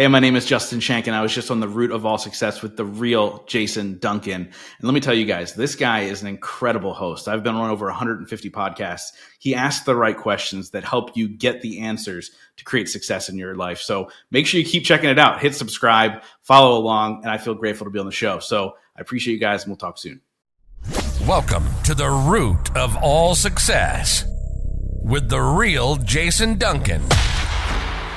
Hey, my name is Justin Schenck, and I was just on the root of all success with the real Jason Duncan. And let me tell you guys, this guy is an incredible host. I've been on over 150 podcasts. He asks the right questions that help you get the answers to create success in your life. So make sure you keep checking it out. Hit subscribe, follow along, and I feel grateful to be on the show. So I appreciate you guys, and we'll talk soon. Welcome to the root of all success with the real Jason Duncan.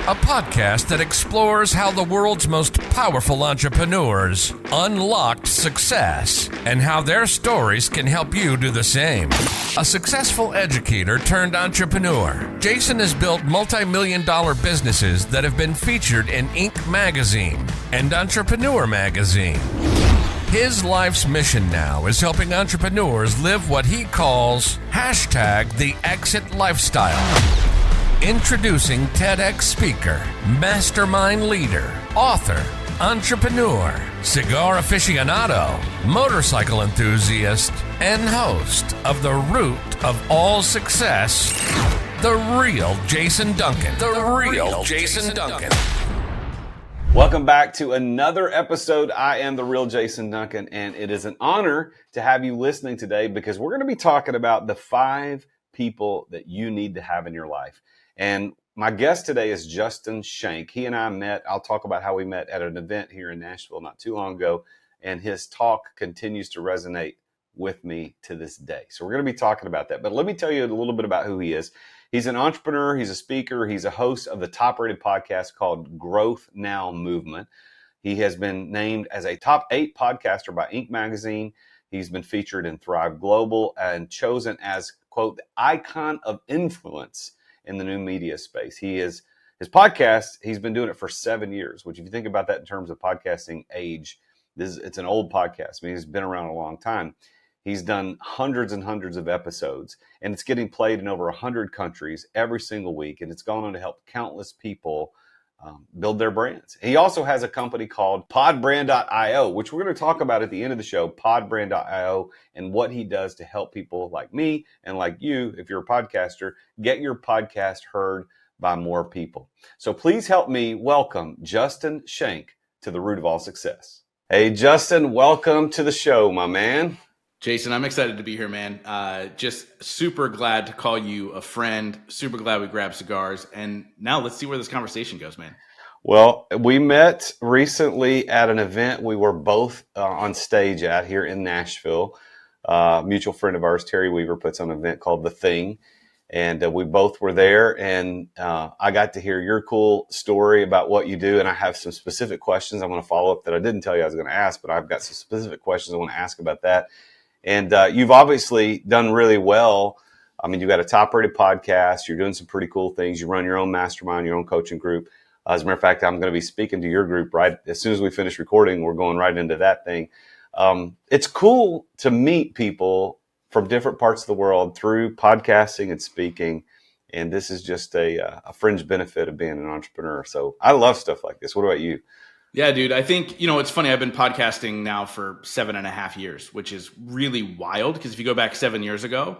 A podcast that explores how the world's most powerful entrepreneurs unlocked success and how their stories can help you do the same. A successful educator turned entrepreneur, Jason has built multi-million-dollar businesses that have been featured in Inc. magazine and Entrepreneur magazine. His life's mission now is helping entrepreneurs live what he calls #the exit lifestyle. Introducing TEDx speaker, mastermind leader, author, entrepreneur, cigar aficionado, motorcycle enthusiast, and host of The Root of All Success, the real Jason Duncan. The real Jason Duncan. Welcome back to another episode. I am the real Jason Duncan, and it is an honor to have you listening today because we're going to be talking about the 5 people that you need to have in your life. And my guest today is Jason Schenck. He and I met. I'll talk about how we met at an event here in Nashville not too long ago. And his talk continues to resonate with me to this day. So we're going to be talking about that. But let me tell you a little bit about who he is. He's an entrepreneur. He's a speaker. He's a host of the top-rated podcast called Growth Now Movement. He has been named as a top 8 podcaster by Inc. magazine. He's been featured in Thrive Global and chosen as, quote, the icon of influence in the new media space. His podcast, he's been doing it for 7 years, which if you think about that in terms of podcasting age, it's an old podcast. I mean, he's been around a long time. He's done hundreds and hundreds of episodes, and it's getting played in over 100 countries every single week, and it's gone on to help countless people build their brands. He also has a company called podbrand.io, which we're going to talk about at the end of the show, podbrand.io, and what he does to help people like me and like you, if you're a podcaster, get your podcast heard by more people. So please help me welcome Jason Schenck to the Root of All Success. Hey, Justin, welcome to the show, my man. Jason, I'm excited to be here, man. Just super glad to call you a friend. Super glad we grabbed cigars. And now let's see where this conversation goes, man. Well, we met recently at an event we were both on stage at here in Nashville. Mutual friend of ours, Terry Weaver, puts on an event called The Thing. And we both were there. And I got to hear your cool story about what you do. And I have some specific questions I want to follow up that I didn't tell you I was going to ask, but I've got some specific questions I want to ask about that. And you've obviously done really well. I mean, you've got a top-rated podcast. You're doing some pretty cool things. You run your own mastermind, your own coaching group. As a matter of fact, I'm going to be speaking to your group right as soon as we finish recording. We're going right into that thing. It's cool to meet people from different parts of the world through podcasting and speaking. And this is just a fringe benefit of being an entrepreneur. So I love stuff like this. What about you? Yeah, dude, I think, it's funny. I've been podcasting now for 7.5 years, which is really wild because if you go back 7 years ago,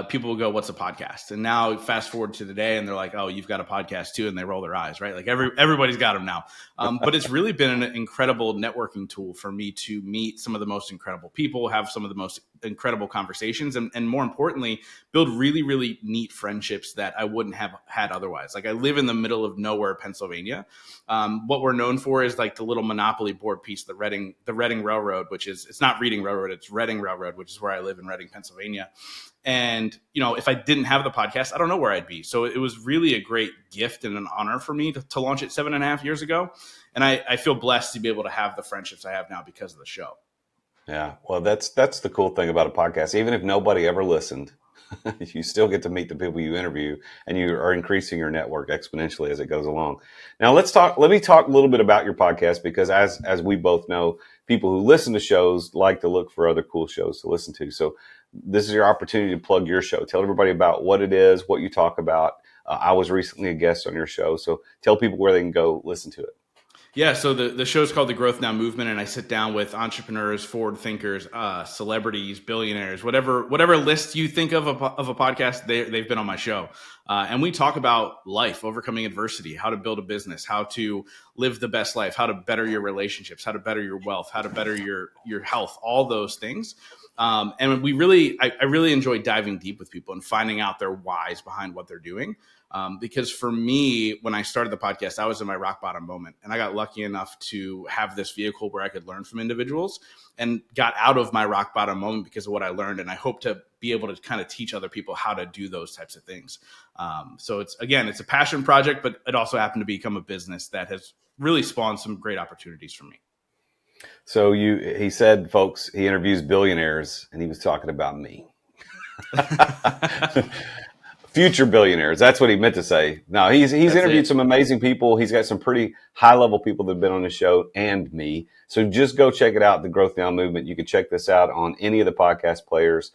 people will go, what's a podcast? And now fast forward to today and they're like, oh, you've got a podcast too. And they roll their eyes, right? Like everybody's got them now. But it's really been an incredible networking tool for me to meet some of the most incredible people, have some of the most incredible conversations, and more importantly, build really, really neat friendships that I wouldn't have had otherwise. Like I live in the middle of nowhere, Pennsylvania. What we're known for is like the little monopoly board piece, the Reading Railroad, which is, it's not Reading Railroad, it's Reading Railroad, which is where I live in Reading, Pennsylvania. And, if I didn't have the podcast, I don't know where I'd be. So it was really a great gift and an honor for me to launch it 7.5 years ago. And I feel blessed to be able to have the friendships I have now because of the show. Yeah, well, that's the cool thing about a podcast. Even if nobody ever listened, you still get to meet the people you interview, and you are increasing your network exponentially as it goes along. Now, let me talk a little bit about your podcast, because as we both know, people who listen to shows like to look for other cool shows to listen to. So this is your opportunity to plug your show. Tell everybody about what it is, what you talk about. I was recently a guest on your show, so tell people where they can go listen to it. Yeah, so the show's called The Growth Now Movement, and I sit down with entrepreneurs, forward thinkers, celebrities, billionaires, whatever list you think of a podcast, they've been on my show. And we talk about life, overcoming adversity, how to build a business, how to live the best life, how to better your relationships, how to better your wealth, how to better your health, all those things. And I really enjoy diving deep with people and finding out their whys behind what they're doing. Because for me, when I started the podcast, I was in my rock bottom moment, and I got lucky enough to have this vehicle where I could learn from individuals, and got out of my rock bottom moment because of what I learned. And I hope to be able to kind of teach other people how to do those types of things. So it's a passion project, but it also happened to become a business that has really spawned some great opportunities for me. So he said, folks, he interviews billionaires, and he was talking about me. Future billionaires. That's what he meant to say. No, he's interviewed some amazing people. He's got some pretty high level people that have been on the show, and me. So just go check it out, The Growth Now Movement. You can check this out on any of the podcast players.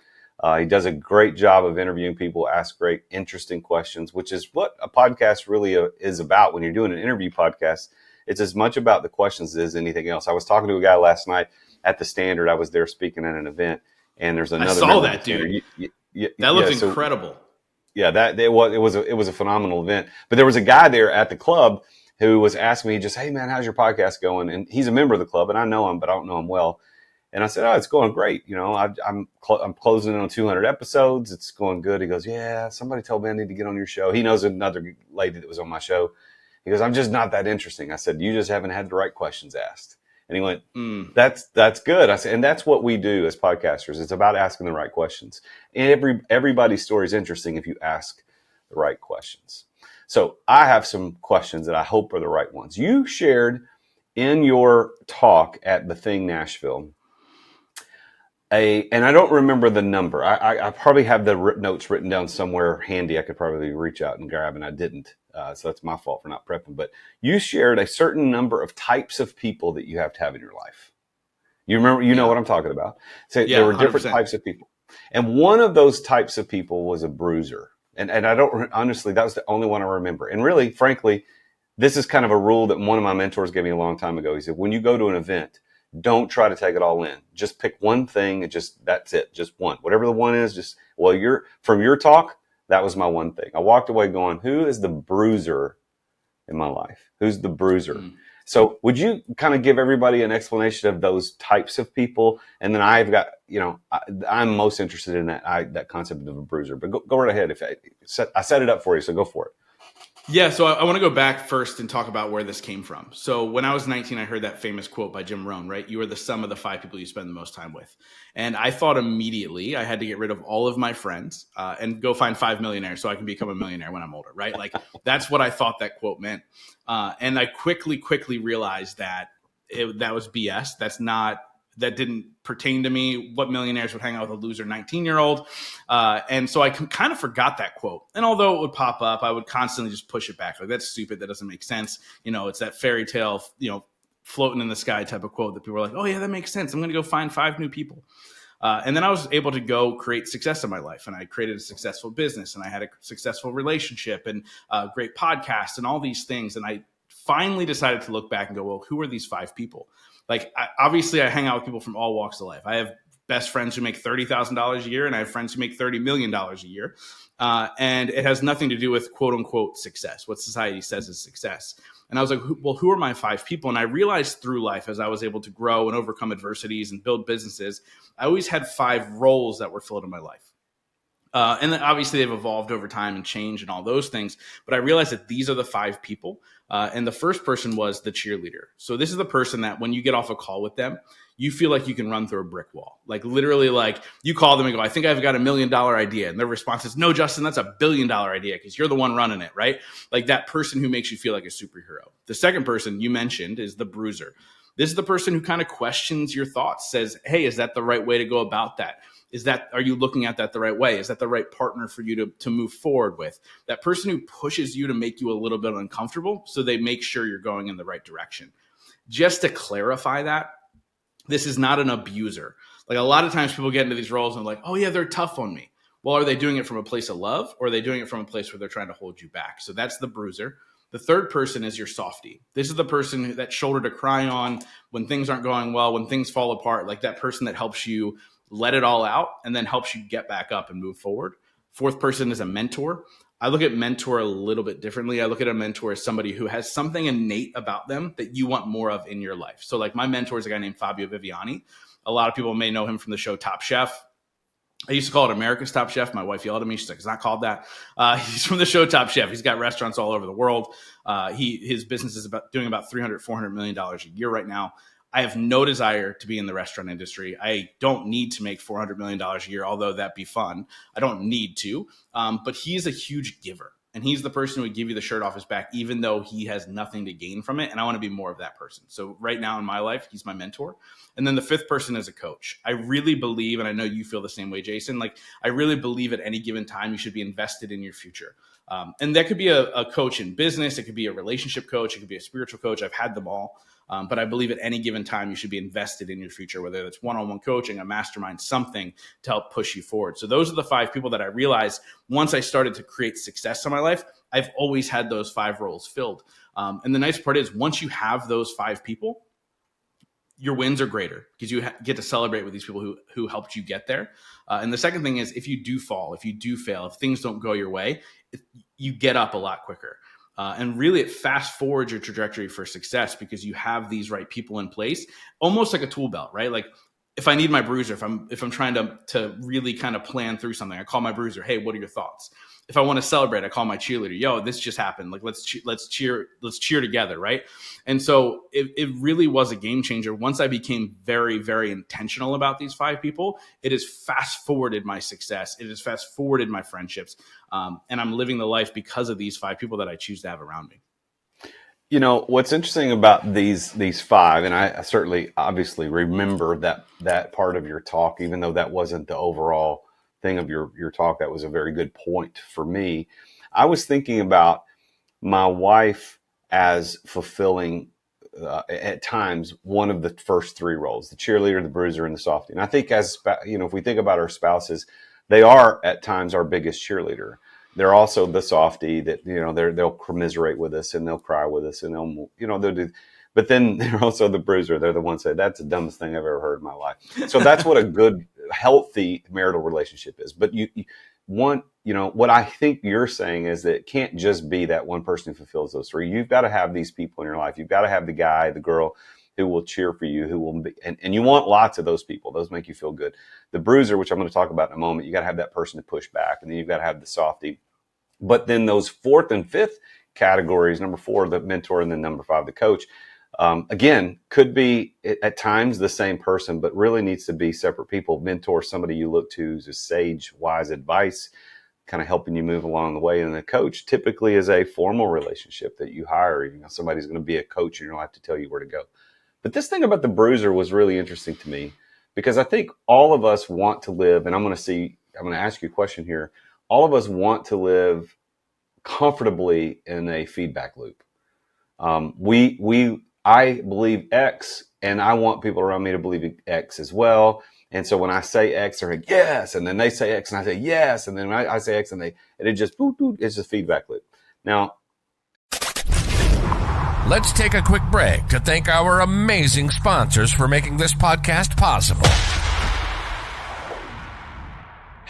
He does a great job of interviewing people, ask great, interesting questions, which is what a podcast really is about. When you're doing an interview podcast, it's as much about the questions as anything else. I was talking to a guy last night at the Standard. I was there speaking at an event, and there's another. I saw that, dude. That looked incredible. Yeah, it was a phenomenal event. But there was a guy there at the club who was asking me just, "Hey man, how's your podcast going?" And he's a member of the club, and I know him, but I don't know him well. And I said, "Oh, it's going great. You know, I'm closing in on 200 episodes. It's going good." He goes, "Yeah, somebody told me I need to get on your show." He knows another lady that was on my show. He goes, "I'm just not that interesting." I said, "You just haven't had the right questions asked." And he went, That's good. I said, and that's what we do as podcasters. It's about asking the right questions. And everybody's story is interesting if you ask the right questions. So I have some questions that I hope are the right ones. You shared in your talk at the Thing Nashville, and I don't remember the number. I probably have the notes written down somewhere handy. I could probably reach out and grab, and I didn't. So that's my fault for not prepping. But you shared a certain number of types of people that you have to have in your life. You remember, know what I'm talking about. So there were different 100%. Types of people. And one of those types of people was a bruiser. And I don't, honestly, that was the only one I remember. And really, frankly, this is kind of a rule that one of my mentors gave me a long time ago. He said, when you go to an event, don't try to take it all in. Just pick one thing and that's it. Just one. Whatever the one is, from your talk, that was my one thing. I walked away going, who is the bruiser in my life? Who's the bruiser? So would you kind of give everybody an explanation of those types of people? And then I've got, I'm most interested in that concept of a bruiser. But go right ahead. I set it up for you, so go for it. Yeah, so I want to go back first and talk about where this came from. So when I was 19, I heard that famous quote by Jim Rohn, right? You are the sum of the 5 people you spend the most time with. And I thought immediately I had to get rid of all of my friends and go find 5 millionaires so I can become a millionaire when I'm older, right? Like that's what I thought that quote meant. And I quickly realized that that was BS. That didn't pertain to me. What millionaires would hang out with a loser 19-year-old? And so I kind of forgot that quote. And although it would pop up, I would constantly just push it back. Like, that's stupid. That doesn't make sense. It's that fairy tale, floating in the sky type of quote that people are like, oh yeah, that makes sense. I'm going to go find 5 new people. And then I was able to go create success in my life. And I created a successful business, and I had a successful relationship, and a great podcast, and all these things. And I finally decided to look back and go, well, who are these 5 people? Like, obviously, I hang out with people from all walks of life. I have best friends who make $30,000 a year, and I have friends who make $30 million a year. And it has nothing to do with quote unquote success, what society says is success. And I was like, well, who are my 5 people? And I realized through life, as I was able to grow and overcome adversities and build businesses, I always had 5 roles that were filled in my life. And then obviously they've evolved over time and changed and all those things. But I realized that these are the 5 people. And the first person was the cheerleader. So this is the person that when you get off a call with them, you feel like you can run through a brick wall. Like literally, like you call them and go, I think I've got $1 million idea. And their response is, no, Justin, that's $1 billion idea because you're the one running it, right? Like that person who makes you feel like a superhero. The second person you mentioned is the bruiser. This is the person who kind of questions your thoughts, says, hey, is that the right way to go about that? Are you looking at that the right way? Is that the right partner for you to move forward with? That person who pushes you to make you a little bit uncomfortable so they make sure you're going in the right direction. Just to clarify that, this is not an abuser. Like a lot of times people get into these roles and like, oh yeah, they're tough on me. Well, are they doing it from a place of love, or are they doing it from a place where they're trying to hold you back? So that's the bruiser. The third person is your softie. This is the person, that shoulder to cry on when things aren't going well, when things fall apart, like that person that helps you let it all out and then helps you get back up and move forward. Fourth person is a mentor. I look at mentor a little bit differently. I look at a mentor as somebody who has something innate about them that you want more of in your life. So like my mentor is a guy named Fabio Viviani. A lot of people may know him from the show Top Chef. I used to call it America's Top Chef. My wife yelled at me. She's like, it's not called that. He's from the show Top Chef. He's got restaurants all over the world. His business is doing about $300-400 million a year right now. I have no desire to be in the restaurant industry. I don't need to make $400 million a year, although that'd be fun. I don't need to. But he's a huge giver. And he's the person who would give you the shirt off his back, even though he has nothing to gain from it. And I want to be more of that person. So right now in my life, he's my mentor. And then the fifth person is a coach. I really believe, and I know you feel the same way, Jason, like I really believe at any given time, you should be invested in your future. And that could be a coach in business. It could be a relationship coach. It could be a spiritual coach. I've had them all. But I believe at any given time, you should be invested in your future, whether it's one-on-one coaching, a mastermind, something to help push you forward. So those are the 5 people that I realized once I started to create success in my life, I've always had those 5 roles filled. And the nice part is once you have those 5 people, your wins are greater because you get to celebrate with these people who helped you get there. And the second thing is if you do fall, if you do fail, if things don't go your way, you get up a lot quicker. And really it fast forwards your trajectory for success because you have these right people in place, almost like a tool belt, right? Like if I need my bruiser, if I'm trying to really kind of plan through something, I call my bruiser. Hey, what are your thoughts? If I want to celebrate, I call my cheerleader. Yo, this just happened. Like let's cheer together, right? And so it really was a game changer. Once I became very, very intentional about these 5 people, it has fast forwarded my success. It has fast forwarded my friendships, and I'm living the life because of these 5 people that I choose to have around me. You know, what's interesting about these 5, and I certainly obviously remember that part of your talk, even though that wasn't the overall thing of your talk, that was a very good point for me. I was thinking about my wife as fulfilling at times one of the first 3 roles, the cheerleader, the bruiser, and the softie. And I think if we think about our spouses, they are at times our biggest cheerleader. They're also the softie that, they'll commiserate with us and they'll cry with us and they'll do, but then they're also the bruiser. They're the ones that say, that's the dumbest thing I've ever heard in my life. So that's what a good, healthy marital relationship is. But what I think you're saying is that it can't just be that one person who fulfills those 3. You've got to have these people in your life. You've got to have the guy, the girl who will cheer for you, who will be, and you want lots of those people. Those make you feel good. The bruiser, which I'm going to talk about in a moment, you got to have that person to push back, and then you've got to have the softie. But then those 4th and 5th categories, number 4, the mentor, and then number 5, the coach, again, could be at times the same person, but really needs to be separate people. Mentor, somebody you look to who's a sage, wise advice, kind of helping you move along the way. And the coach typically is a formal relationship that you hire. Somebody's going to be a coach in your life to tell you where to go. But this thing about the bruiser was really interesting to me because I think all of us want to live, and I'm going to ask you a question here. All of us want to live comfortably in a feedback loop. I believe X, and I want people around me to believe X as well. And so when I say X, they're like, yes. And then they say X and I say, yes. And then I say X and it just, boop, boop, it's just feedback loop. Now, let's take a quick break to thank our amazing sponsors for making this podcast possible.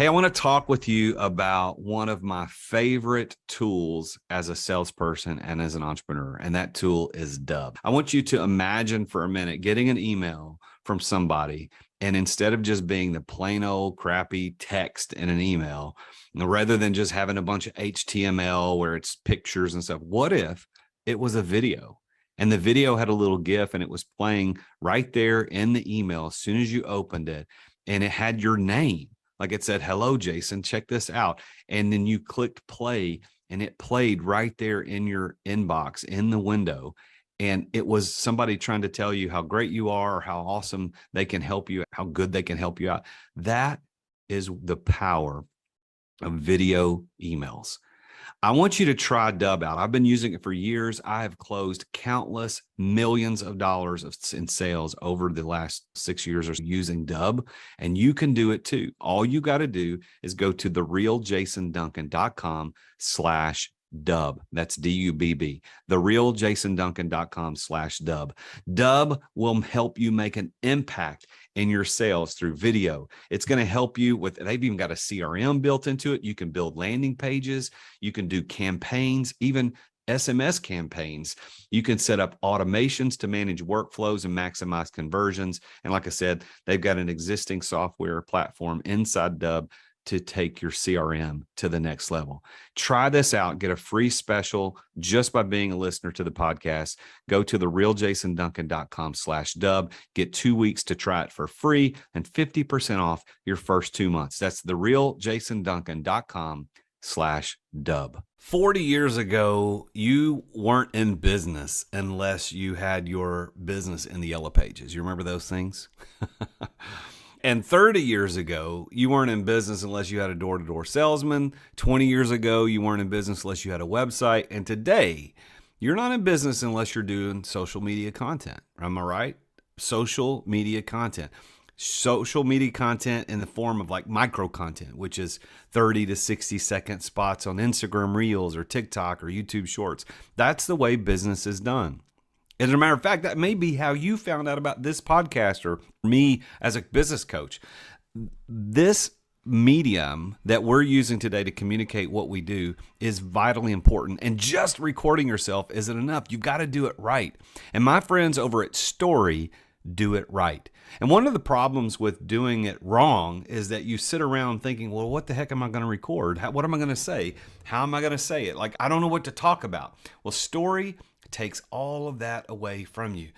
hey, I want to talk with you about one of my favorite tools as a salesperson and as an entrepreneur, and that tool is Dub. I want you to imagine for a minute getting an email from somebody, and instead of just being the plain old crappy text in an email, rather than just having a bunch of HTML where it's pictures and stuff, what if it was a video? And the video had a little GIF and it was playing right there in the email as soon as you opened it, and it had your name. Like it said, hello, Jason, check this out. And then you clicked play and it played right there in your inbox in the window. And it was somebody trying to tell you how great you are, or how awesome they can help you, how good they can help you out. That is the power of video emails. I want you to try Dub out. I've been using it for years. I have closed countless millions of dollars in sales over the last 6 years or so using Dub, and you can do it too. All you got to do is go to therealjasonduncan.com/Dub. Dub. That's DUBB. TheRealJasonDuncan.com/dub. Dub will help you make an impact in your sales through video. It's going to help you with, they've even got a CRM built into it. You can build landing pages. You can do campaigns, even SMS campaigns. You can set up automations to manage workflows and maximize conversions. And like I said, they've got an existing software platform inside Dub to take your CRM to the next level. Try this out. Get a free special just by being a listener to the podcast. Go to therealjasonduncan.com/dub. Get 2 weeks to try it for free and 50% off your first 2 months. That's therealjasonduncan.com/dub. 40 years ago, you weren't in business unless you had your business in the yellow pages. You remember those things? And 30 years ago, you weren't in business unless you had a door-to-door salesman. 20 years ago, you weren't in business unless you had a website. And today, you're not in business unless you're doing social media content. Am I right? Social media content. Social media content in the form of like micro content, which is 30 to 60 second spots on Instagram Reels or TikTok or YouTube Shorts. That's the way business is done. As a matter of fact, that may be how you found out about this podcast or me as a business coach. This medium that we're using today to communicate what we do is vitally important. And just recording yourself isn't enough. You've got to do it right. And my friends over at Story do it right. And one of the problems with doing it wrong is that you sit around thinking, well, what the heck am I going to record? What am I going to say? How am I going to say it? Like, I don't know what to talk about. Well, Story takes all of that away from you.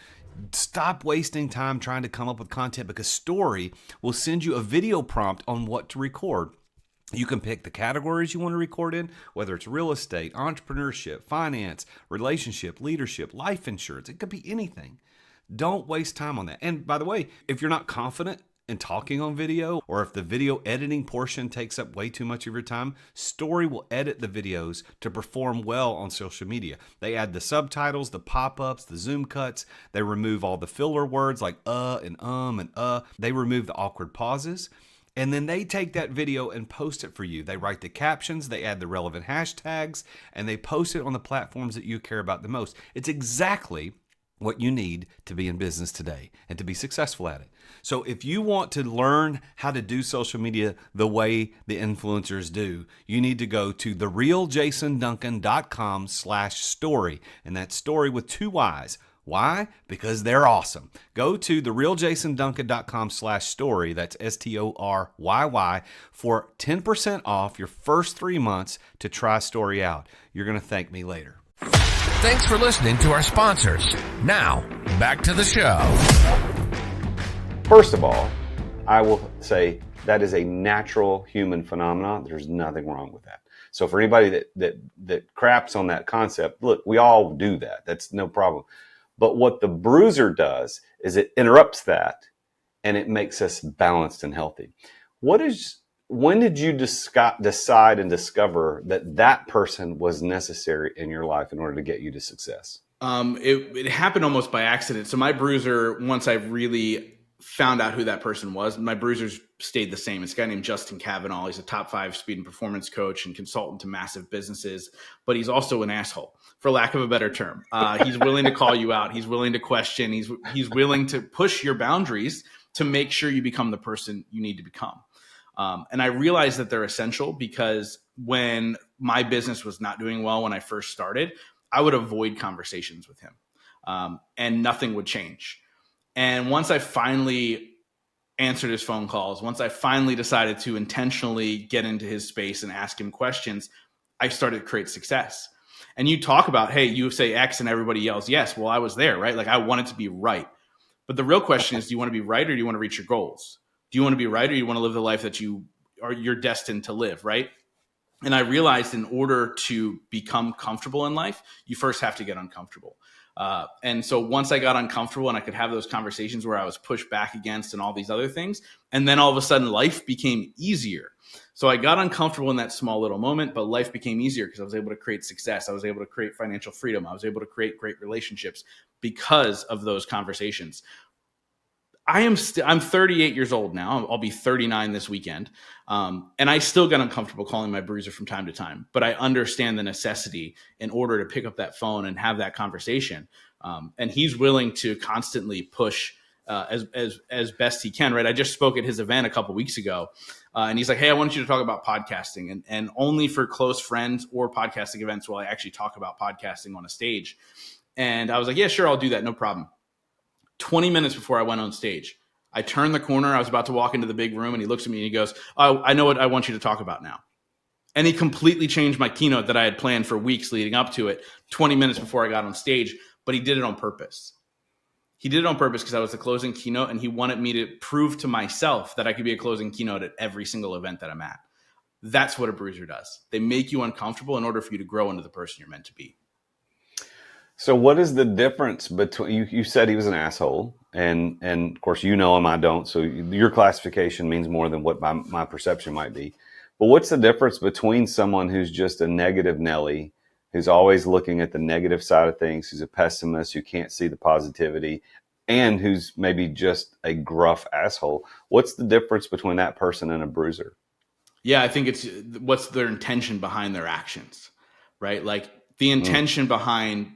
Stop wasting time trying to come up with content, because Story will send you a video prompt on what to record. You can pick the categories you want to record in, whether it's real estate, entrepreneurship, finance, relationship, leadership, life insurance. It could be anything. Don't waste time on that. And by the way, if you're not confident in talking on video, or if the video editing portion takes up way too much of your time, Story will edit the videos to perform well on social media. They add the subtitles, the pop-ups, the zoom cuts. They remove all the filler words like and They remove the awkward pauses. And then they take that video and post it for you. They write the captions, they add the relevant hashtags, and they post it on the platforms that you care about the most. It's exactly what you need to be in business today and to be successful at it. So if you want to learn how to do social media the way the influencers do, you need to go to therealjasonduncan.com/story. And that's story with 2 Y's. Why? Because they're awesome. Go to therealjasonduncan.com/story. That's STORYY for 10% off your first 3 months to try Story out. You're going to thank me later. Thanks for listening to our sponsors. Now, back to the show. First of all, I will say that is a natural human phenomenon. There's nothing wrong with that. So for anybody that craps on that concept, look, we all do that. That's no problem. But what the bruiser does is it interrupts that, and it makes us balanced and healthy. When did you decide and discover that person was necessary in your life in order to get you to success? It happened almost by accident. So my bruiser, once I really found out who that person was, my bruisers stayed the same. It's a guy named Justin Cavanaugh. He's a top 5 speed and performance coach and consultant to massive businesses, but he's also an asshole, for lack of a better term. He's willing to call you out. He's willing to question. He's willing to push your boundaries to make sure you become the person you need to become. And I realized that they're essential because when my business was not doing well when I first started, I would avoid conversations with him, and nothing would change. And once I finally answered his phone calls, once I finally decided to intentionally get into his space and ask him questions, I started to create success. And you talk about, hey, you say X and everybody yells yes. Well, I was there, right? Like, I wanted to be right. But the real question is, do you want to be right, or do you want to reach your goals? Do you want to be right, or you want to live the life that you're destined to live, right? And I realized in order to become comfortable in life, you first have to get uncomfortable. And so once I got uncomfortable and I could have those conversations where I was pushed back against and all these other things, and then all of a sudden life became easier. So I got uncomfortable in that small little moment, but life became easier because I was able to create success. I was able to create financial freedom. I was able to create great relationships because of those conversations. I'm 38 years old now. I'll be 39 this weekend. And I still get uncomfortable calling my bruiser from time to time, but I understand the necessity in order to pick up that phone and have that conversation. And he's willing to constantly push as best he can, right? I just spoke at his event a couple weeks ago, and he's like, "Hey, I want you to talk about podcasting, and only for close friends or podcasting events will I actually talk about podcasting on a stage." And I was like, "Yeah, sure, I'll do that, no problem." 20 minutes before I went on stage, I turned the corner. I was about to walk into the big room, and he looks at me and he goes, "Oh, I know what I want you to talk about now." And he completely changed my keynote that I had planned for weeks leading up to it 20 minutes before I got on stage, but he did it on purpose. He did it on purpose because I was the closing keynote, and he wanted me to prove to myself that I could be a closing keynote at every single event that I'm at. That's what a bruiser does. They make you uncomfortable in order for you to grow into the person you're meant to be. So what is the difference between, you said he was an asshole, and of course you know him, I don't, so your classification means more than what my perception might be. But what's the difference between someone who's just a negative Nelly, who's always looking at the negative side of things, who's a pessimist, who can't see the positivity, and who's maybe just a gruff asshole? What's the difference between that person and a bruiser? Yeah, I think it's what's their intention behind their actions, right? Like the intention behind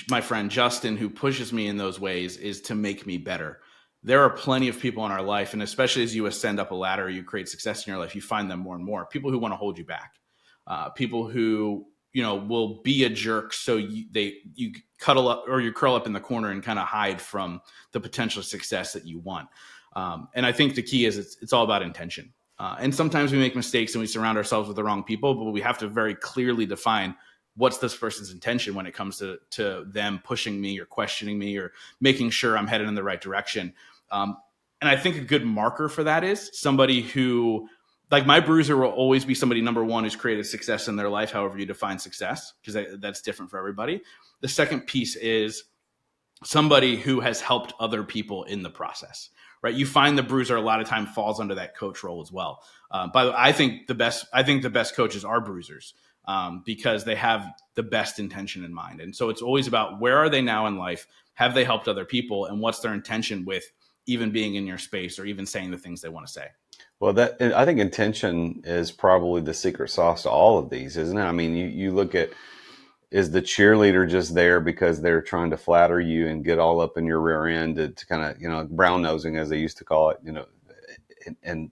my friend Justin, who pushes me in those ways, is to make me better. There are plenty of people in our life, and especially as you ascend up a ladder, you create success in your life, you find them more and more. People who want to hold you back, people who will be a jerk, so you cuddle up or you curl up in the corner and kind of hide from the potential success that you want. And I think the key is it's all about intention. And sometimes we make mistakes and we surround ourselves with the wrong people, but we have to very clearly define what's this person's intention when it comes to them pushing me or questioning me or making sure I'm headed in the right direction. And I think a good marker for that is somebody who, like my bruiser will always be somebody, number one, who's created success in their life, however you define success, because that's different for everybody. The second piece is somebody who has helped other people in the process, right? You find the bruiser a lot of time falls under that coach role as well. But I think the best coaches are bruisers. Because they have the best intention in mind. And so it's always about where are they now in life? Have they helped other people? And what's their intention with even being in your space or even saying the things they want to say? Well, I think intention is probably the secret sauce to all of these, isn't it? I mean, you look at, is the cheerleader just there because they're trying to flatter you and get all up in your rear end to kind of, brown nosing, as they used to call it, and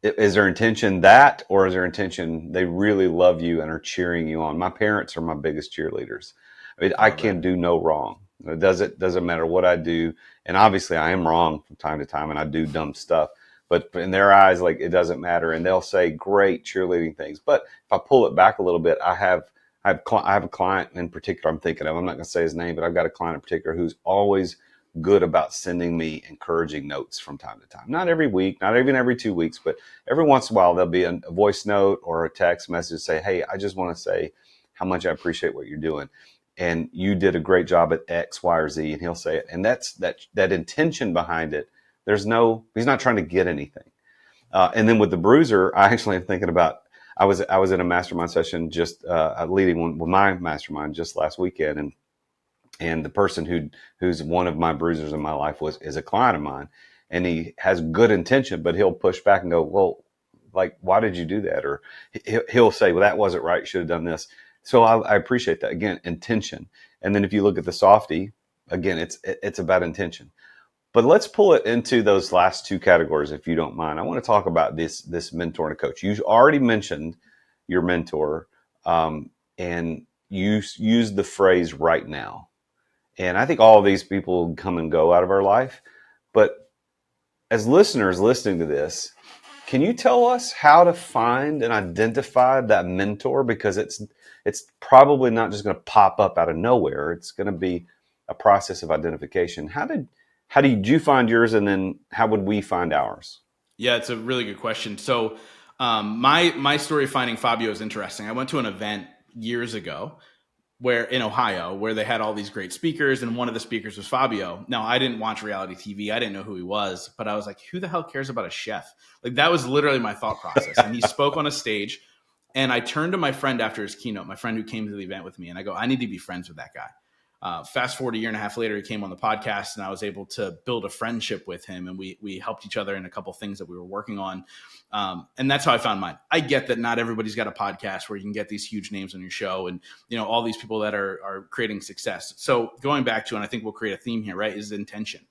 is their intention that, or is their intention they really love you and are cheering you on? My parents are my biggest cheerleaders. I mean, I can do no wrong. It doesn't matter what I do. And obviously I am wrong from time to time and I do dumb stuff, but in their eyes, like, it doesn't matter. And they'll say great cheerleading things. But if I pull it back a little bit, I have a client in particular I'm thinking of. I'm not going to say his name, but I've got a client in particular who's always good about sending me encouraging notes from time to time. Not every week, not even every 2 weeks, but every once in a while there'll be a voice note or a text message say, "Hey, I just want to say how much I appreciate what you're doing. And you did a great job at X, Y, or Z." And he'll say it. And that's that intention behind it. He's not trying to get anything. And then with the bruiser, I actually am thinking about, I was in a mastermind session just leading one with my mastermind just last weekend. And the person who's one of my bruisers in my life is a client of mine, and he has good intention, but he'll push back and go, "Well, like, why did you do that?" Or he'll say, "Well, that wasn't right. You should have done this." So I appreciate that. Again, intention. And then if you look at the softie, again, it's about intention. But let's pull it into those last two categories, if you don't mind. I want to talk about this mentor and a coach. You already mentioned your mentor, and you used the phrase "right now." And I think all of these people come and go out of our life. But as listeners listening to this, can you tell us how to find and identify that mentor? Because it's probably not just going to pop up out of nowhere. It's going to be a process of identification. How did you find yours, and then how would we find ours? Yeah, it's a really good question. So my story of finding Fabio is interesting. I went to an event years ago in Ohio, where they had all these great speakers, and one of the speakers was Fabio. Now, I didn't watch reality TV. I didn't know who he was, but I was like, who the hell cares about a chef? Like, that was literally my thought process. And he spoke on a stage, and I turned to my friend after his keynote, my friend who came to the event with me, and I go, I need to be friends with that guy. Fast forward a year and a half later, he came on the podcast, and I was able to build a friendship with him, and we helped each other in a couple things that we were working on. And that's how I found mine. I get that not everybody's got a podcast where you can get these huge names on your show and, all these people that are creating success. So going back to, and I think we'll create a theme here, right, is intention.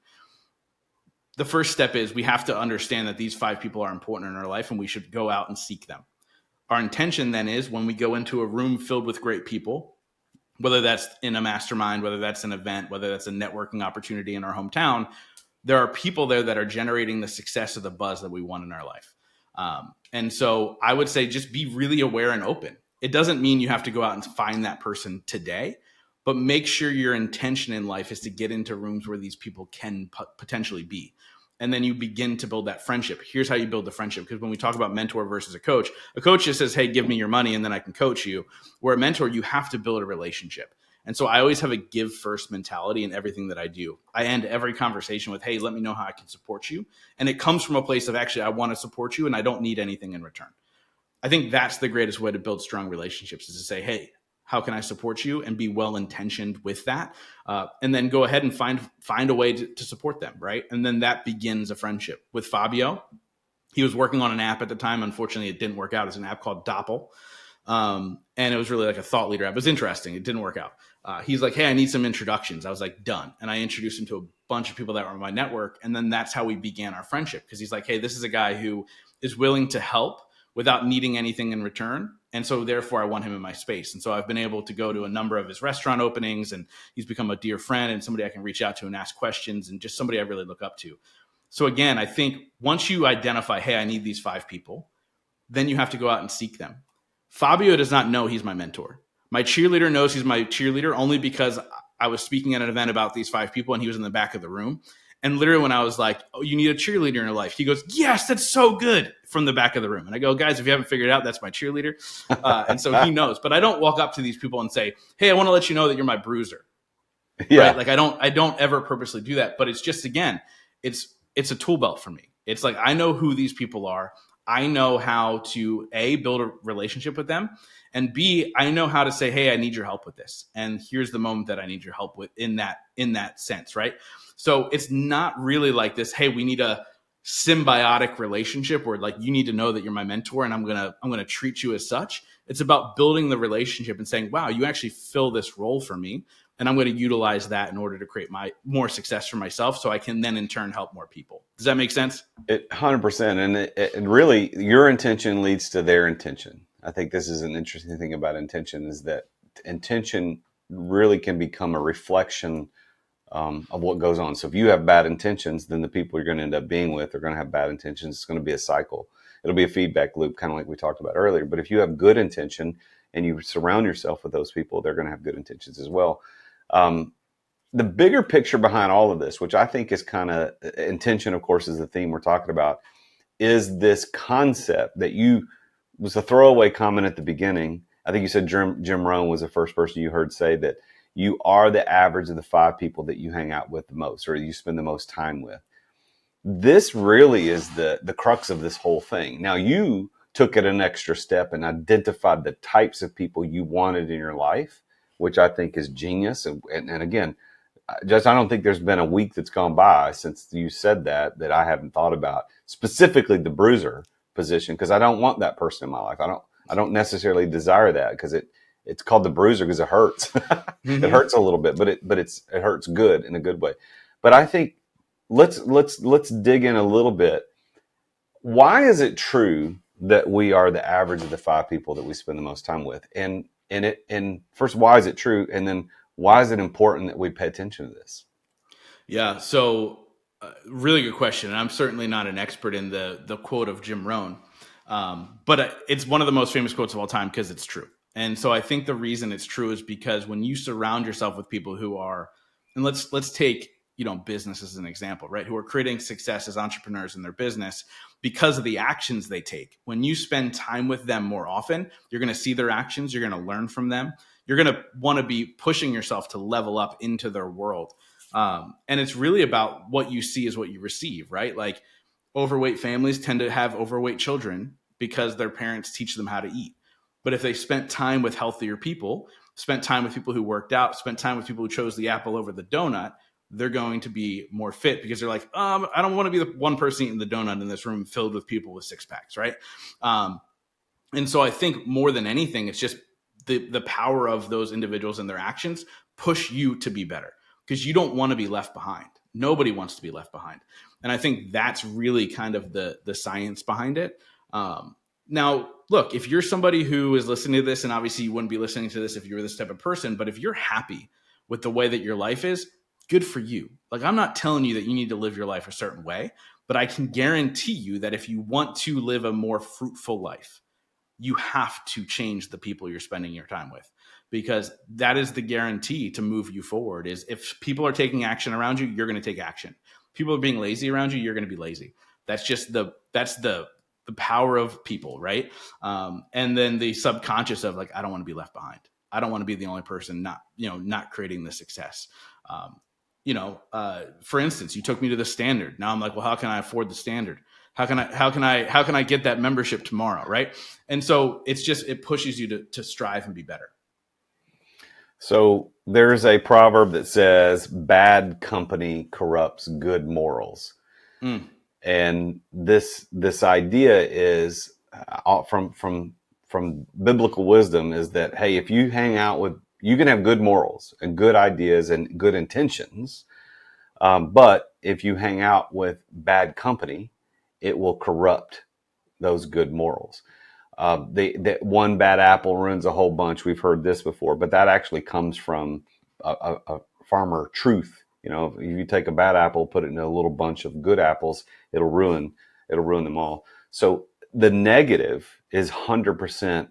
The first step is we have to understand that these 5 people are important in our life, and we should go out and seek them. Our intention then is when we go into a room filled with great people, whether that's in a mastermind, whether that's an event, whether that's a networking opportunity in our hometown, there are people there that are generating the success or the buzz that we want in our life. And so I would say just be really aware and open. It doesn't mean you have to go out and find that person today, but make sure your intention in life is to get into rooms where these people can potentially be. And then you begin to build that friendship. Here's how you build the friendship. Because when we talk about mentor versus a coach just says, hey, give me your money and then I can coach you. Where a mentor, you have to build a relationship. And so I always have a give first mentality in everything that I do. I end every conversation with, hey, let me know how I can support you. And it comes from a place of actually, I want to support you and I don't need anything in return. I think that's the greatest way to build strong relationships, is to say, hey, how can I support you, and be well-intentioned with that. And then go ahead and find a way to support them, right? And then that begins a friendship. With Fabio, he was working on an app at the time. Unfortunately, it didn't work out. It's an app called Doppel. And it was really like a thought leader app. It was interesting. It didn't work out. He's like, hey, I need some introductions. I was like, done. And I introduced him to a bunch of people that were in my network. And then that's how we began our friendship. Because he's like, hey, this is a guy who is willing to help without needing anything in return. And so therefore I want him in my space. And so I've been able to go to a number of his restaurant openings, and he's become a dear friend and somebody I can reach out to and ask questions, and just somebody I really look up to. So again, I think once you identify, hey, I need these 5 people, then you have to go out and seek them. Fabio does not know he's my mentor. My cheerleader knows he's my cheerleader only because I was speaking at an event about these 5 people and he was in the back of the room. And literally when I was like, oh, you need a cheerleader in your life, he goes, yes, that's so good, from the back of the room. And I go, guys, if you haven't figured it out, that's my cheerleader. And so he knows. But I don't walk up to these people and say, hey, I want to let you know that you're my bruiser. Yeah. Right? Like I don't ever purposely do that. But it's just, again, it's a tool belt for me. It's like I know who these people are. I know how to, A, build a relationship with them, and B, I know how to say, hey, I need your help with this. And here's the moment that I need your help with in that sense, right? So it's not really like this, hey, we need a symbiotic relationship where like you need to know that you're my mentor and I'm gonna treat you as such. It's about building the relationship and saying, wow, you actually fill this role for me, and I'm going to utilize that in order to create more success for myself, so I can then in turn help more people. Does that make sense? 100%. And it really, your intention leads to their intention. I think this is an interesting thing about intention, is that intention really can become a reflection of what goes on. So if you have bad intentions, then the people you're going to end up being with are going to have bad intentions. It's going to be a cycle. It'll be a feedback loop, kind of like we talked about earlier. But if you have good intention and you surround yourself with those people, they're going to have good intentions as well. The bigger picture behind all of this, which I think is kind of intention, of course, is the theme we're talking about, is this concept that was a throwaway comment at the beginning. I think you said Jim Rohn was the first person you heard say that you are the average of the 5 people that you hang out with the most, or you spend the most time with. This really is the crux of this whole thing. Now, you took it an extra step and identified the types of people you wanted in your life, which I think is genius. And again, I don't think there's been a week that's gone by since you said that I haven't thought about specifically the bruiser position, because I don't want that person in my life. I don't necessarily desire that, because it's called the bruiser because it hurts. Mm-hmm. It hurts a little bit, but it hurts good, in a good way. But I think let's dig in a little bit. Why is it true that we are the average of the 5 people that we spend the most time with? And first, why is it true? And then why is it important that we pay attention to this? Yeah. So really good question. And I'm certainly not an expert in the quote of Jim Rohn. But it's one of the most famous quotes of all time because it's true. And so I think the reason it's true is because when you surround yourself with people who are, and let's take, business as an example, right? Who are creating success as entrepreneurs in their business because of the actions they take. When you spend time with them more often, you're going to see their actions. You're going to learn from them. You're going to want to be pushing yourself to level up into their world. And it's really about what you see is what you receive, right? Like overweight families tend to have overweight children because their parents teach them how to eat. But if they spent time with healthier people, spent time with people who worked out, spent time with people who chose the apple over the donut, they're going to be more fit because they're like, I don't want to be the one person eating the donut in this room filled with people with six packs, right? And so I think more than anything, it's just the power of those individuals and their actions push you to be better because you don't want to be left behind. Nobody wants to be left behind. And I think that's really kind of the science behind it. Now, look, if you're somebody who is listening to this, and obviously you wouldn't be listening to this if you were this type of person, but if you're happy with the way that your life is, good for you. Like, I'm not telling you that you need to live your life a certain way, but I can guarantee you that if you want to live a more fruitful life, you have to change the people you're spending your time with, because that is the guarantee to move you forward. Is if people are taking action around you, you're going to take action. People are being lazy around you, you're going to be lazy. That's just the power of people, right? And then the subconscious of like, I don't want to be left behind. I don't want to be the only person not creating the success. For instance, you took me to the Standard. Now I'm like, well, how can I afford the Standard? How can I get that membership tomorrow? Right. And so it pushes you to strive and be better. So there's a proverb that says bad company corrupts good morals. And this idea is from biblical wisdom is that, hey, if you hang out with, you can have good morals and good ideas and good intentions. But if you hang out with bad company, it will corrupt those good morals. That one bad apple ruins a whole bunch. We've heard this before, but that actually comes from a farmer truth. If you take a bad apple, put it in a little bunch of good apples, it'll ruin them all. So the negative is 100%.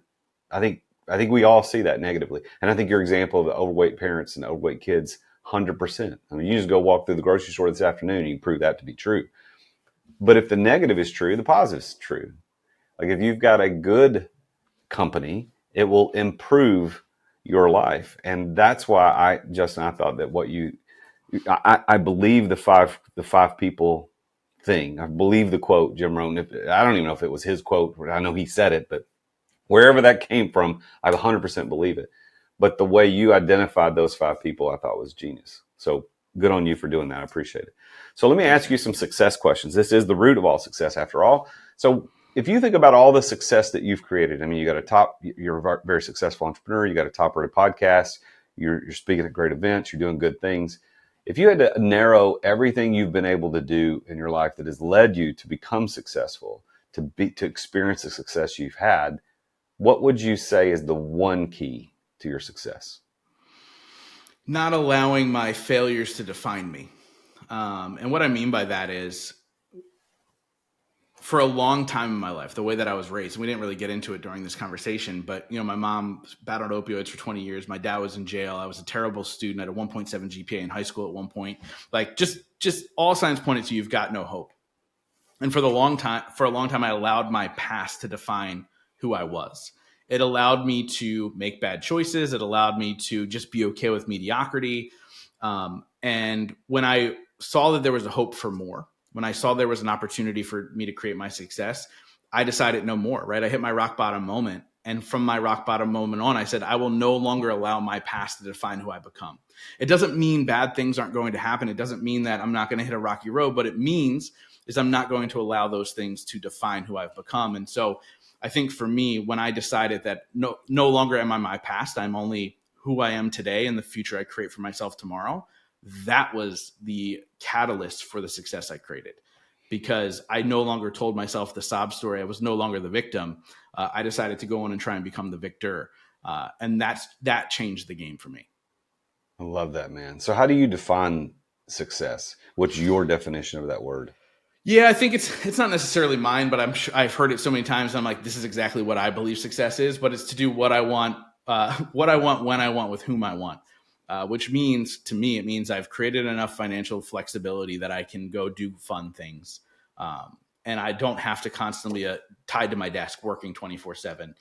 I think we all see that negatively. And I think your example of the overweight parents and overweight kids, 100%. I mean, you just go walk through the grocery store this afternoon and you can prove that to be true. But if the negative is true, the positive is true. Like if you've got a good company, it will improve your life. And that's why I thought that I believe the five people thing. I believe the quote Jim Rohn. I don't even know if it was his quote. I know he said it, but wherever that came from, I 100% believe it. But the way you identified those five people, I thought was genius. So good on you for doing that. I appreciate it. So let me ask you some success questions. This is the root of all success after all. So if you think about all the success that you've created, I mean, you're a very successful entrepreneur. You got a top-rated podcast. You're speaking at great events. You're doing good things. If you had to narrow everything you've been able to do in your life that has led you to become successful, to experience the success you've had, what would you say is the one key to your success? Not allowing my failures to define me. And what I mean by that is, for a long time in my life, the way that I was raised, and we didn't really get into it during this conversation, but my mom battled opioids for 20 years. My dad was in jail. I was a terrible student. I had a 1.7 GPA in high school at one point. Like just all signs pointed to you've got no hope. And for a long time, I allowed my past to define who I was. It allowed me to make bad choices. It allowed me to just be okay with mediocrity. And when I saw that there was a hope for more, when I saw there was an opportunity for me to create my success, I decided no more, right? I hit my rock bottom moment. And from my rock bottom moment on, I said, I will no longer allow my past to define who I become. It doesn't mean bad things aren't going to happen. It doesn't mean that I'm not going to hit a rocky road. What it means is I'm not going to allow those things to define who I've become. And so I think for me, when I decided that no longer am I my past, I'm only who I am today and the future I create for myself tomorrow, that was the catalyst for the success I created, because I no longer told myself the sob story. I was no longer the victim. I decided to go on and try and become the victor. And that changed the game for me. I love that, man. So how do you define success? What's your definition of that word? Yeah, I think it's not necessarily mine, but I've heard it so many times. I'm like, this is exactly what I believe success is, but it's to do what I want, when I want, with whom I want. Which means, to me, it means I've created enough financial flexibility that I can go do fun things. And I don't have to constantly tied to my desk working 24/7,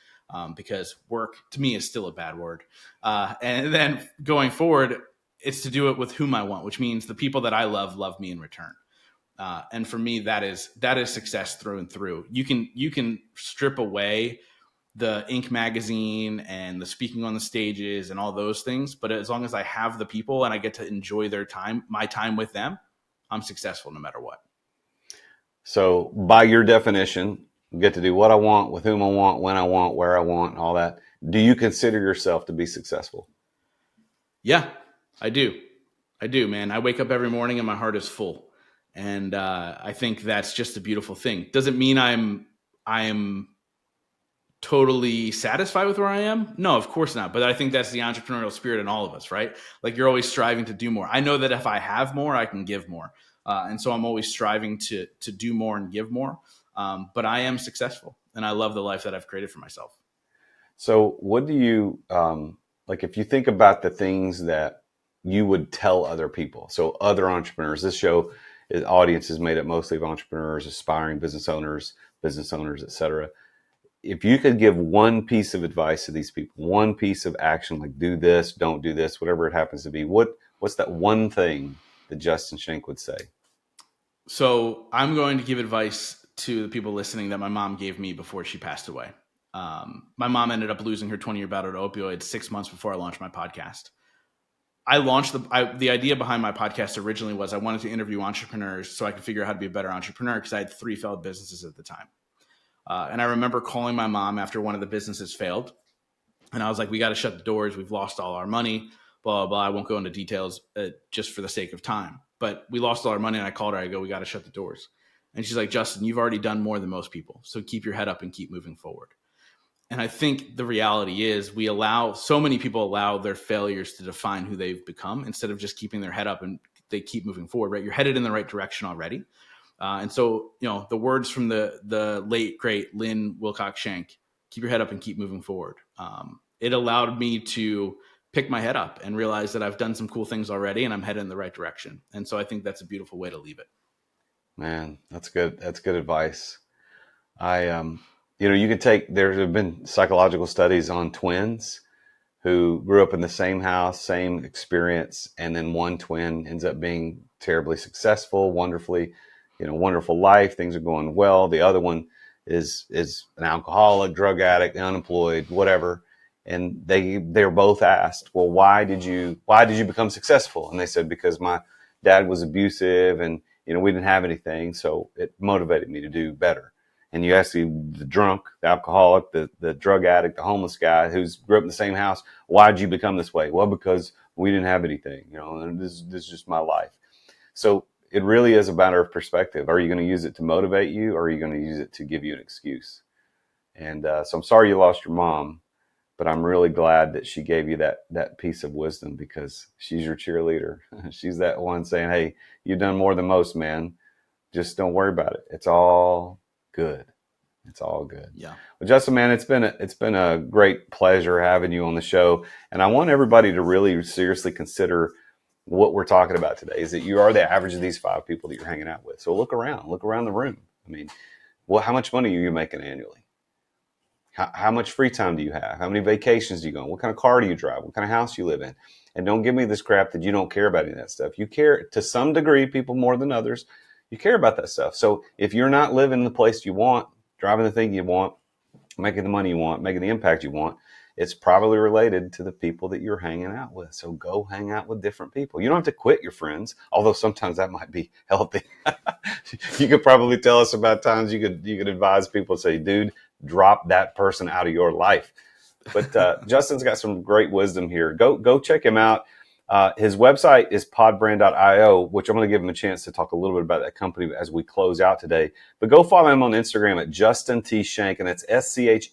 because work to me is still a bad word. And then going forward, it's to do it with whom I want, which means the people that I love me in return. And for me, that is success through and through. You can strip away the Inc. magazine and the speaking on the stages and all those things. But as long as I have the people and I get to enjoy their time, my time with them, I'm successful no matter what. So by your definition, get to do what I want, with whom I want, when I want, where I want, all that. Do you consider yourself to be successful? Yeah, I do. I do, man. I wake up every morning and my heart is full. And I think that's just a beautiful thing. Doesn't mean I'm totally satisfied with where I am. No, of course not. But I think that's the entrepreneurial spirit in all of us, right? Like you're always striving to do more. I know that if I have more, I can give more. And so I'm always striving to do more and give more. But I am successful and I love the life that I've created for myself. So what do you, like if you think about the things that you would tell other people, so other entrepreneurs, this show, audience is made up mostly of entrepreneurs, aspiring business owners, et cetera. If you could give one piece of advice to these people, one piece of action, like do this, don't do this, whatever it happens to be, what's that one thing that Justin Schenck would say? So I'm going to give advice to the people listening that my mom gave me before she passed away. My mom ended up losing her 20-year battle to opioids 6 months before I launched my podcast. I launched the idea behind my podcast originally was I wanted to interview entrepreneurs so I could figure out how to be a better entrepreneur because I had 3 failed businesses at the time. And I remember calling my mom after one of the businesses failed. And I was like, we got to shut the doors. We've lost all our money, blah, blah, blah. I won't go into details just for the sake of time. But we lost all our money and I called her. I go, we got to shut the doors. And she's like, Justin, you've already done more than most people. So keep your head up and keep moving forward. And I think the reality is so many people allow their failures to define who they've become instead of just keeping their head up and they keep moving forward, right? You're headed in the right direction already. And so, the words from the late, great Lynn Wilcox Schenck, keep your head up and keep moving forward. It allowed me to pick my head up and realize that I've done some cool things already and I'm headed in the right direction. And so I think that's a beautiful way to leave it. Man, that's good. That's good advice. There have been psychological studies on twins who grew up in the same house, same experience, and then one twin ends up being terribly successful, wonderful life. Things are going well. The other one is an alcoholic, drug addict, unemployed, whatever. And they're both asked, well, why did you become successful? And they said, because my dad was abusive and, we didn't have anything. So it motivated me to do better. And you ask the drunk, the alcoholic, the drug addict, the homeless guy who's grew up in the same house, why did you become this way? Well, because we didn't have anything, and this is just my life. So it really is a matter of perspective. Are you going to use it to motivate you, or are you going to use it to give you an excuse? And so I'm sorry you lost your mom, but I'm really glad that she gave you that piece of wisdom because she's your cheerleader. She's that one saying, hey, you've done more than most, man. Just don't worry about it. It's all good. It's all good. Yeah. Well, Justin, man, it's been a great pleasure having you on the show. And I want everybody to really seriously consider what we're talking about today is that you are the average of these 5 people that you're hanging out with. So look around the room. I mean, how much money are you making annually? How much free time do you have? How many vacations do you go on? What kind of car do you drive? What kind of house you live in? And don't give me this crap that you don't care about any of that stuff. You care to some degree, people more than others. You care about that stuff. So if you're not living the place you want, driving the thing you want, making the money you want, making the impact you want, it's probably related to the people that you're hanging out with. So go hang out with different people. You don't have to quit your friends, although sometimes that might be healthy. You could probably tell us about times you could advise people, say, dude, drop that person out of your life. But Justin's got some great wisdom here. Go check him out. His website is podbrand.io, which I'm going to give him a chance to talk a little bit about that company as we close out today. But go follow him on Instagram at Justin T. Schenck, and that's SCHENCK,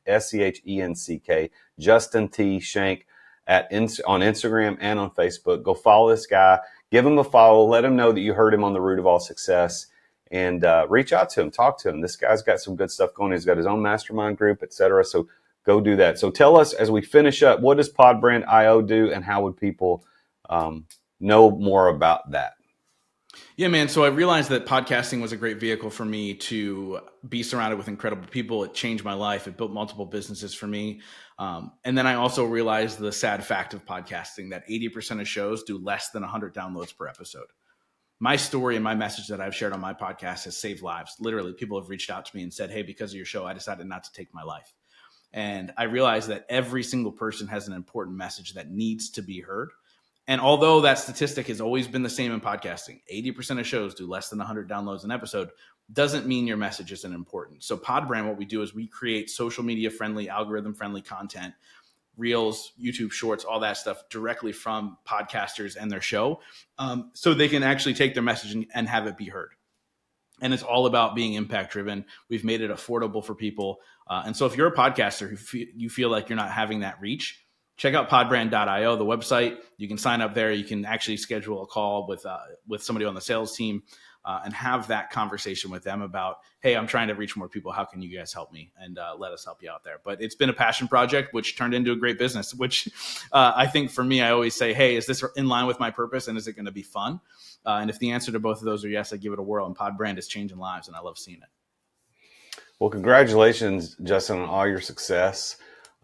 SCHENCK, Justin T. Schenck on Instagram and on Facebook. Go follow this guy, give him a follow, let him know that you heard him on The Root of All Success, and reach out to him, talk to him. This guy's got some good stuff going. He's got his own mastermind group, etc. So go do that. So tell us as we finish up, what does podbrand.io do and how would people know more about that? Yeah, man. So I realized that podcasting was a great vehicle for me to be surrounded with incredible people. It changed my life. It built multiple businesses for me. And then I also realized the sad fact of podcasting that 80% of shows do less than 100 downloads per episode. my story and my message that I've shared on my podcast has saved lives. Literally, people have reached out to me and said, hey, because of your show, I decided not to take my life. And I realized that every single person has an important message that needs to be heard. And although that statistic has always been the same in podcasting, 80% of shows do less than 100 downloads an episode, doesn't mean your message isn't important. So Podbrand, what we do is we create social media friendly, algorithm friendly content, Reels, YouTube Shorts, all that stuff directly from podcasters and their show, so they can actually take their message and have it be heard. And it's all about being impact driven. We've made it affordable for people. And so if you're a podcaster who you feel like you're not having that reach, check out podbrand.io, the website. You can sign up there. You can actually schedule a call with somebody on the sales team and have that conversation with them about, hey, I'm trying to reach more people. How can you guys help me? And let us help you out there. But it's been a passion project, which turned into a great business, which I think for me, I always say, hey, is this in line with my purpose? And is it going to be fun? And if the answer to both of those are yes, I give it a whirl. And Podbrand is changing lives, and I love seeing it. Well, congratulations, Justin, on all your success.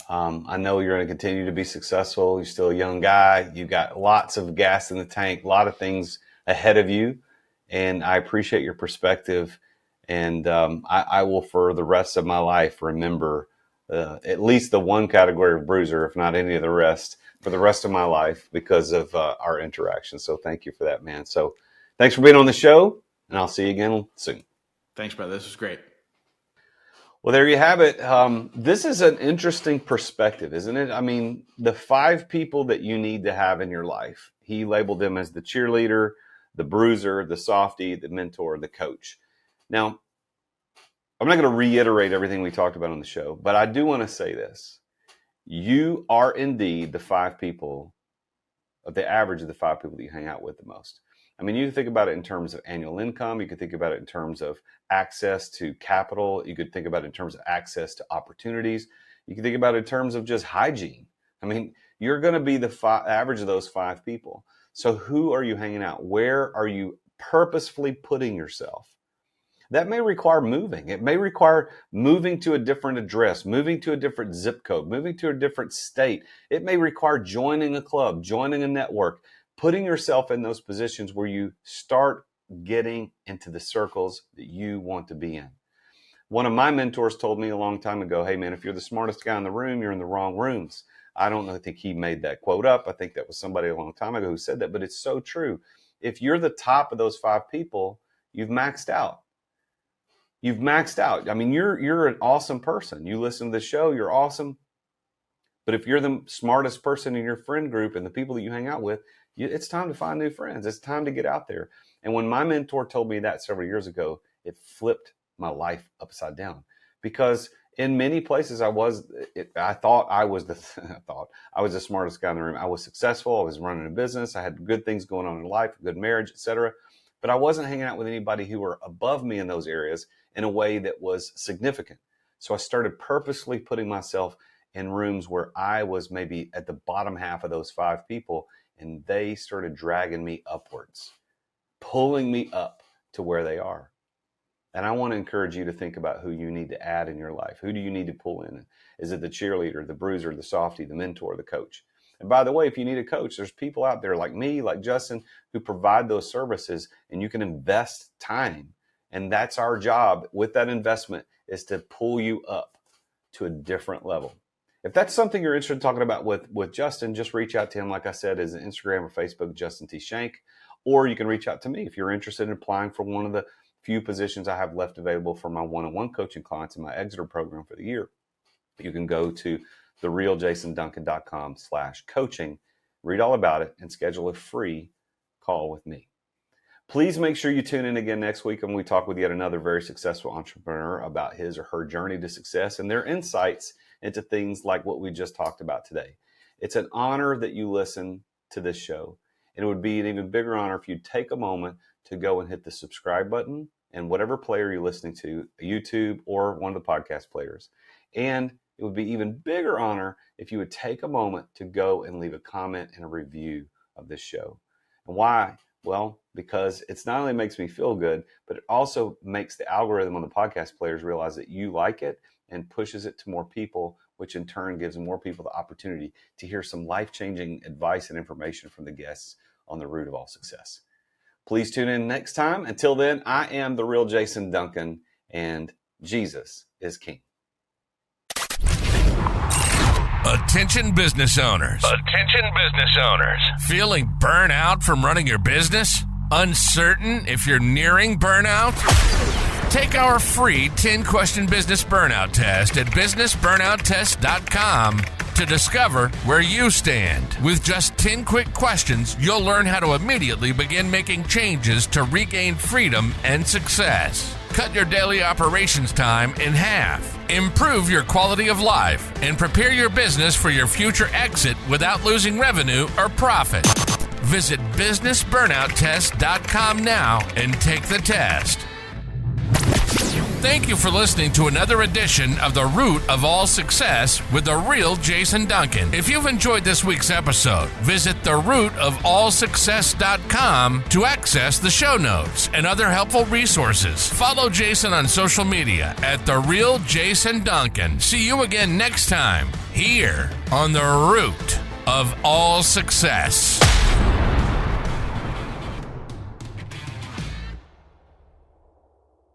I know you're going to continue to be successful. You're still a young guy. You got lots of gas in the tank, a lot of things ahead of you. And I appreciate your perspective. And I will, for the rest of my life, remember at least the one category of bruiser, if not any of the rest, for the rest of my life because of our interaction. So thank you for that, man. So thanks for being on the show, and I'll see you again soon. Thanks, brother. This was great. Well, there you have it. This is an interesting perspective, isn't it? I mean, the 5 people that you need to have in your life, he labeled them as the cheerleader, the bruiser, the softie, the mentor, the coach. Now, I'm not going to reiterate everything we talked about on the show, but I do want to say this. You are indeed the 5 people, of the average of the 5 people that you hang out with the most. I mean, you can think about it in terms of annual income. You can think about it in terms of access to capital. You could think about it in terms of access to opportunities. You can think about it in terms of just hygiene. I mean, you're going to be the average of those 5 people. So who are you hanging out? Where are you purposefully putting yourself? That may require moving. It may require moving to a different address, moving to a different zip code, moving to a different state. It may require joining a club, joining a network, putting yourself in those positions where you start getting into the circles that you want to be in. One of my mentors told me a long time ago, hey man, if you're the smartest guy in the room, you're in the wrong rooms. I don't think he made that quote up. I think that was somebody a long time ago who said that, but it's so true. If you're the top of those 5 people, you've maxed out. You've maxed out. I mean, you're an awesome person. You listen to the show, you're awesome. But if you're the smartest person in your friend group and the people that you hang out with, it's time to find new friends. It's time to get out there. And when my mentor told me that several years ago, it flipped my life upside down. Because in many places I thought I was the smartest guy in the room. I was successful. I was running a business. I had good things going on in life, a good marriage, etc. But I wasn't hanging out with anybody who were above me in those areas in a way that was significant. So I started purposely putting myself in rooms where I was maybe at the bottom half of those 5 people, and they started dragging me upwards, pulling me up to where they are. And I want to encourage you to think about who you need to add in your life. Who do you need to pull in? Is it the cheerleader, the bruiser, the softie, the mentor, the coach? And by the way, if you need a coach, there's people out there like me, like Justin, who provide those services, and you can invest time. And that's our job with that investment, is to pull you up to a different level. If that's something you're interested in talking about with Justin, just reach out to him. Like I said, is Instagram or Facebook, Justin T. Schenck, or you can reach out to me if you're interested in applying for one of the few positions I have left available for my one-on-one coaching clients in my Exeter program for the year. You can go to therealjasonduncan.com/coaching, read all about it, and schedule a free call with me. Please make sure you tune in again next week when we talk with yet another very successful entrepreneur about his or her journey to success and their insights into things like what we just talked about today. It's an honor that you listen to this show. And it would be an even bigger honor if you take a moment to go and hit the subscribe button and whatever player you're listening to, YouTube or one of the podcast players. And it would be even bigger honor if you would take a moment to go and leave a comment and a review of this show. And why? Well, because it's not only makes me feel good, but it also makes the algorithm on the podcast players realize that you like it and pushes it to more people, which in turn gives more people the opportunity to hear some life-changing advice and information from the guests on the root of all success. Please tune in next time. Until then, I am the real Jason Duncan, and Jesus is King. Attention business owners. Attention business owners. Feeling burnout from running your business? Uncertain if you're nearing burnout? Take our free 10-question business burnout test at businessburnouttest.com to discover where you stand. With just 10 quick questions, you'll learn how to immediately begin making changes to regain freedom and success. Cut your daily operations time in half. Improve your quality of life and prepare your business for your future exit without losing revenue or profit. Visit businessburnouttest.com now and take the test. Thank you for listening to another edition of The Root of All Success with the real Jason Duncan. If you've enjoyed this week's episode, visit therootofallsuccess.com to access the show notes and other helpful resources. Follow Jason on social media at The Real Jason Duncan. See you again next time here on The Root of All Success.